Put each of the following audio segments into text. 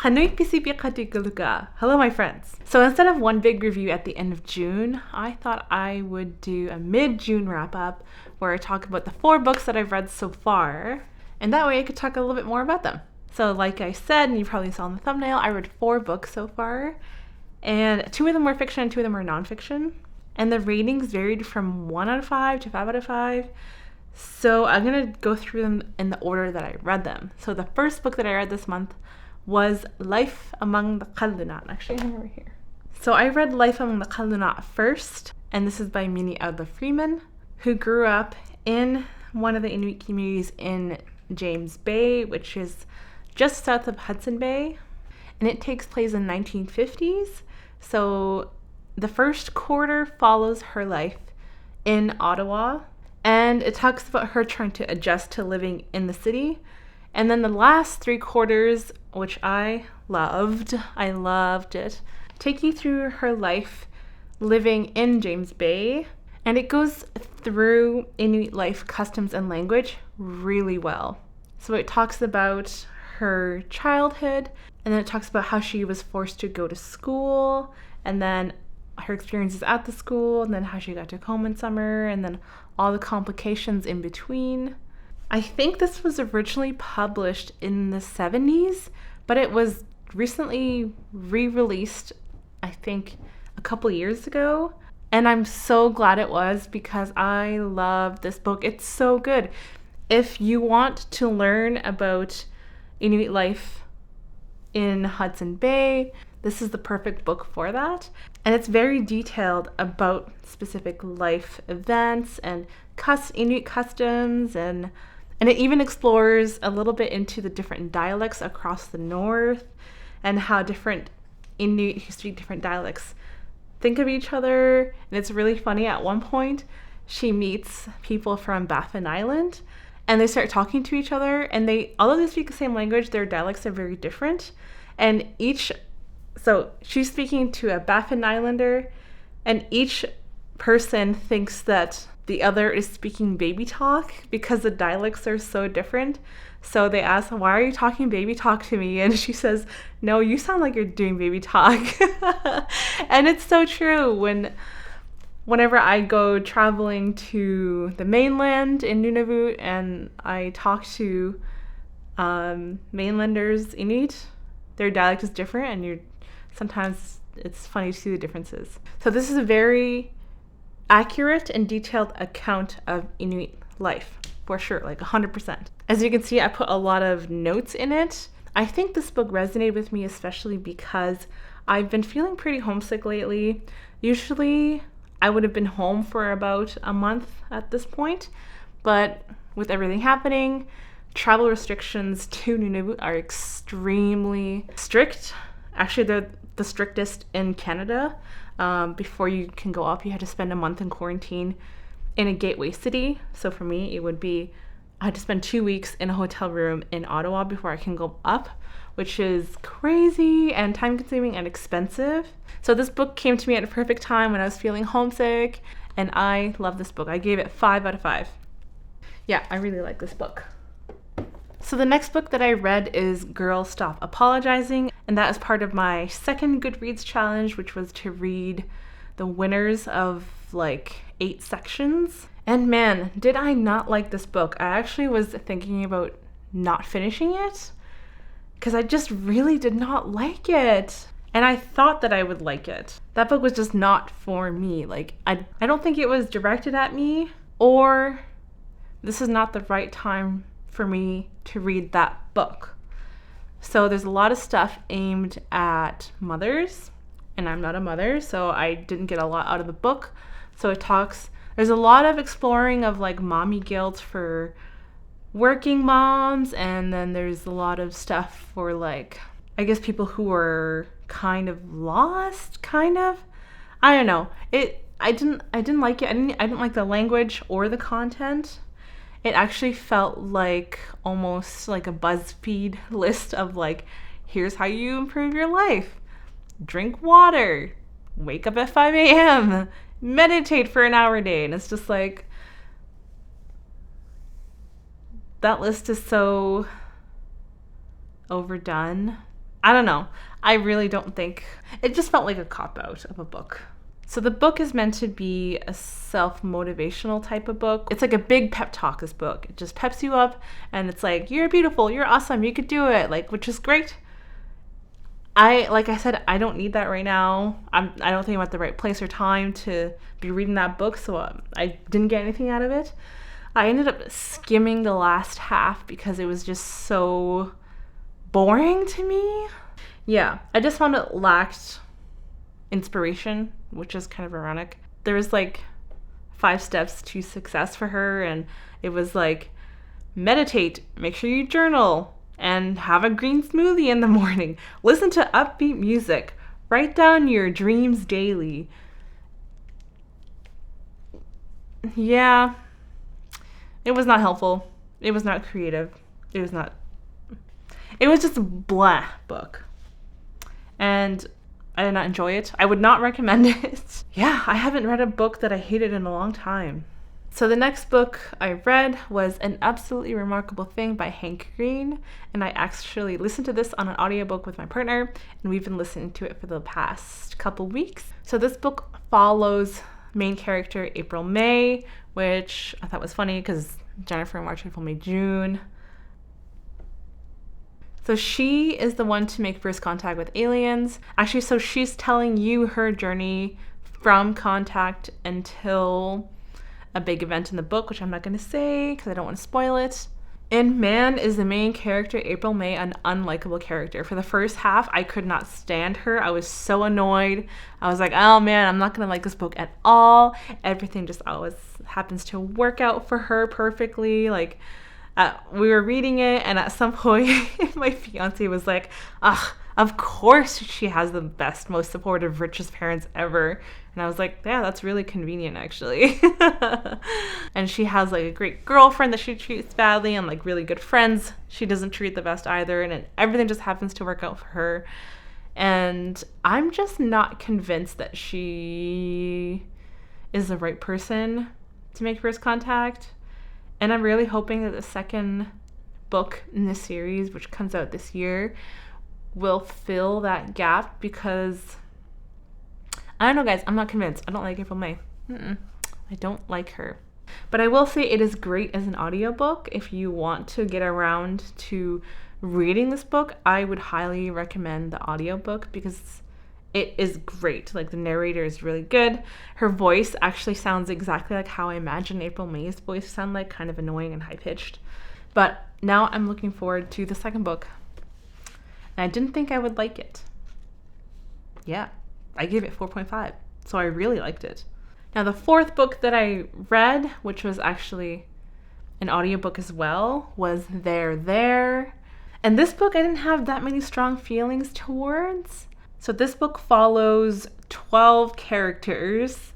Hanui pisipi katiguluka. Hello, my friends. So instead of one big review at the end of June, I thought I would do a mid-June wrap-up where I talk about the 4 books that I've read so far, and that way I could talk a little bit more about them. So like I said, and you probably saw in the thumbnail, I read 4 books so far, and 2 of them were fiction and 2 of them were nonfiction. And the ratings varied from 1 out of 5 to 5 out of 5. So I'm going to go through them in the order that I read them. So the first book that I read this month was Life Among the Qallunat. Actually, I'm over here. So I read Life Among the Qallunat first, and this is by Minnie Adler Freeman, who grew up in one of the Inuit communities in James Bay, which is just south of Hudson Bay, and it takes place in 1950s. So the first quarter follows her life in Ottawa, and it talks about her trying to adjust to living in the city. And then the last 3 quarters, which I loved it, take you through her life living in James Bay. And it goes through Inuit life, customs, and language really well. So it talks about her childhood, and then it talks about how she was forced to go to school, and then her experiences at the school, and then how she got to home in summer, and then all the complications in between. I think this was originally published in the 70s, but it was recently re-released, I think, a couple years ago. And I'm so glad it was, because I love this book. It's so good. If you want to learn about Inuit life in Hudson Bay, this is the perfect book for that. And it's very detailed about specific life events and Inuit customs, and it even explores a little bit into the different dialects across the north and how different Inuit who speak different dialects think of each other. And it's really funny. At one point, she meets people from Baffin Island, and they start talking to each other, and although they speak the same language, their dialects are very different. And so she's speaking to a Baffin Islander, and each person thinks that the other is speaking baby talk because the dialects are so different. So they ask, "Why are you talking baby talk to me?" And she says, "No, you sound like you're doing baby talk." And it's so true. Whenever I go traveling to the mainland in Nunavut and I talk to mainlanders Inuit, their dialect is different, and sometimes it's funny to see the differences. So this is a very accurate and detailed account of Inuit life, for sure, like 100%. As you can see, I put a lot of notes in it. I think this book resonated with me especially because I've been feeling pretty homesick lately. Usually I would have been home for about a month at this point, but with everything happening, travel restrictions to Nunavut are extremely strict. Actually, they're the strictest in Canada. Before you can go up, you had to spend a month in quarantine in a gateway city. So for me, I had to spend 2 weeks in a hotel room in Ottawa before I can go up, which is crazy and time-consuming and expensive. So this book came to me at a perfect time when I was feeling homesick, and I love this book. I gave it 5 out of 5. Yeah, I really like this book. So the next book that I read is Girl Stop Apologizing, and that is part of my second Goodreads challenge, which was to read the winners of 8 sections. And man, did I not like this book. I actually was thinking about not finishing it because I just really did not like it. And I thought that I would like it. That book was just not for me. I don't think it was directed at me, or this is not the right time for me to read that book. So there's a lot of stuff aimed at mothers, and I'm not a mother, so I didn't get a lot out of the book. So there's a lot of exploring of mommy guilt for working moms, and then there's a lot of stuff for I guess people who are kind of lost, I don't know. I didn't like it. I didn't like the language or the content. It actually felt almost like a BuzzFeed list of here's how you improve your life. Drink water, wake up at 5 a.m., meditate for an hour a day. And it's just that list is so overdone. I don't know. I really don't think, it just felt like a cop-out of a book. So the book is meant to be a self-motivational type of book. It's like a big pep talk, this book. It just peps you up and it's like, you're beautiful, you're awesome, you could do it, like, which is great. Like I said, I don't need that right now. I don't think I'm at the right place or time to be reading that book, so I didn't get anything out of it. I ended up skimming the last half because it was just so boring to me. Yeah, I just found it lacked inspiration, which is kind of ironic. There was like 5 steps to success for her, and it was like, meditate, make sure you journal, and have a green smoothie in the morning. Listen to upbeat music. Write down your dreams daily. Yeah, it was not helpful. It was not creative. It was just a blah book. And I did not enjoy it. I would not recommend it. Yeah, I haven't read a book that I hated in a long time. So the next book I read was An Absolutely Remarkable Thing by Hank Green, and I actually listened to this on an audiobook with my partner, and we've been listening to it for the past couple weeks. So this book follows main character April May, which I thought was funny because Jennifer, March, April, May, June. So she is the one to make first contact with aliens. Actually, so she's telling you her journey from contact until a big event in the book, which I'm not going to say because I don't want to spoil it. And man, is the main character, April May, an unlikable character. For the first half, I could not stand her. I was so annoyed. I was like, oh man, I'm not going to like this book at all. Everything just always happens to work out for her perfectly. Like, we were reading it, and at some point, my fiance was like, of course she has the best, most supportive, richest parents ever. And I was like, yeah, that's really convenient, actually. And she has like a great girlfriend that she treats badly, and like really good friends she doesn't treat the best either. And everything just happens to work out for her. And I'm just not convinced that she is the right person to make first contact. And I'm really hoping that the second book in this series, which comes out this year, will fill that gap, because I don't know, guys, I'm not convinced. I don't like April May. I don't like her. But I will say it is great as an audiobook. If you want to get around to reading this book, I would highly recommend the audiobook because it is great. Like, the narrator is really good. Her voice actually sounds exactly like how I imagine April May's voice sound like, kind of annoying and high-pitched. But now I'm looking forward to the second book. And I didn't think I would like it. Yeah, I gave it 4.5, so I really liked it. Now, the fourth book that I read, which was actually an audiobook as well, was There. And this book I didn't have that many strong feelings towards. So this book follows 12 characters,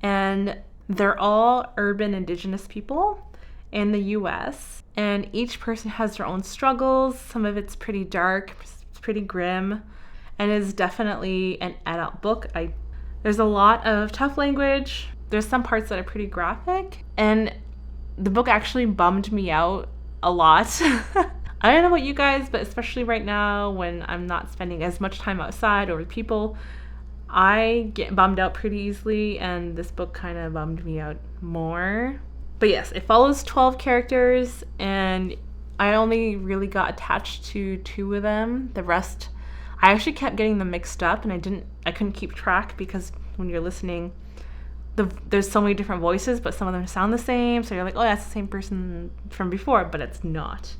and they're all urban indigenous people in the US, and each person has their own struggles. Some of it's pretty dark, it's pretty grim, and is definitely an adult book. There's a lot of tough language. There's some parts that are pretty graphic, and the book actually bummed me out a lot. I don't know about you guys, but especially right now when I'm not spending as much time outside or with people, I get bummed out pretty easily, and this book kind of bummed me out more. But yes, it follows 12 characters, and I only really got attached to 2 of them. The rest, I actually kept getting them mixed up, and I couldn't keep track, because when you're listening, there's so many different voices, but some of them sound the same, so you're like, oh, that's the same person from before, but it's not.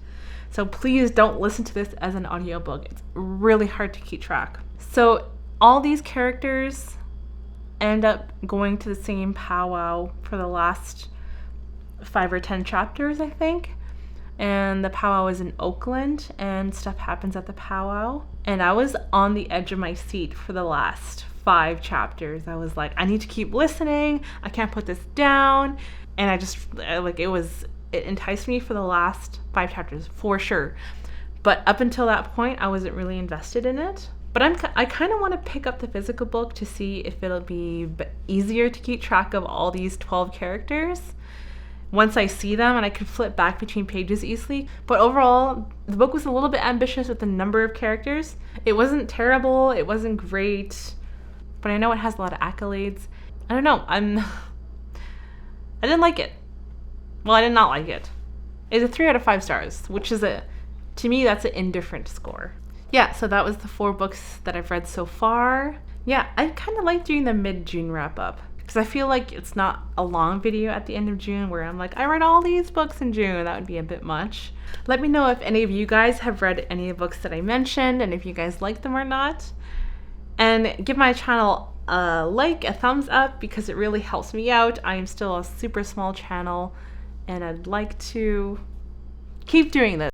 So please don't listen to this as an audiobook. It's really hard to keep track. So all these characters end up going to the same powwow for the last 5 or 10 chapters, I think. And the powwow is in Oakland, and stuff happens at the powwow. And I was on the edge of my seat for the last 5 chapters. I was like, I need to keep listening. I can't put this down. And it enticed me for the last 5 chapters, for sure. But up until that point, I wasn't really invested in it. But I kind of want to pick up the physical book to see if it'll be easier to keep track of all these 12 characters. once I see them, and I could flip back between pages easily. But overall, the book was a little bit ambitious with the number of characters. It wasn't terrible, it wasn't great, but I know it has a lot of accolades. I don't know, I didn't like it. Well, I did not like it. It's a 3 out of 5 stars, which is to me, that's an indifferent score. Yeah, so that was the 4 books that I've read so far. Yeah, I kind of like doing the mid-June wrap-up because I feel like it's not a long video at the end of June where I'm like, I read all these books in June. That would be a bit much. Let me know if any of you guys have read any of the books that I mentioned and if you guys like them or not. And give my channel a like, a thumbs up, because it really helps me out. I am still a super small channel and I'd like to keep doing this.